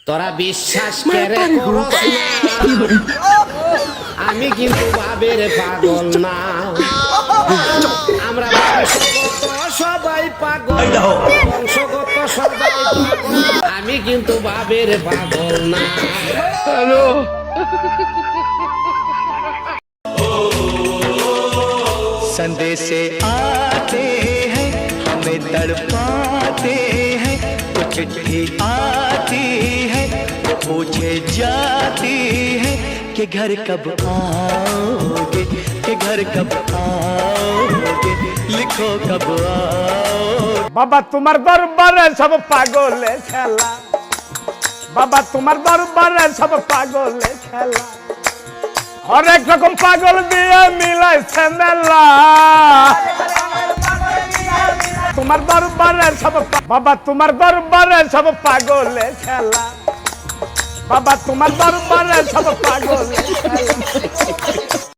তোরা বিশ্বাস করে করস না, আমি কিন্তু ভাবের পাগল না। আমরা বংশগত সবাই পাগল, বংশগত সবাই পাগল, আমি কিন্তু ভাবের পাগল না। संदेशे आते हैं हमें तड़पाते हैं, कुछ चिट्ठी आती है वो पूछे जाती है कि घर कब आओगे, कि घर कब आओगे, लिखो कब आओगे। बाबा तुम्हार दरबारे सब पागले खेला, बाबा तुम्हार दरबारे सब पागले खेला, और एक रकम पागल दिए मिले से मेला। तुम्हार दरबारे सब बाबा तुम्हार दरबारे सब पागले खेला, बाबा तुम्हार दरबारे सब पागले खेला।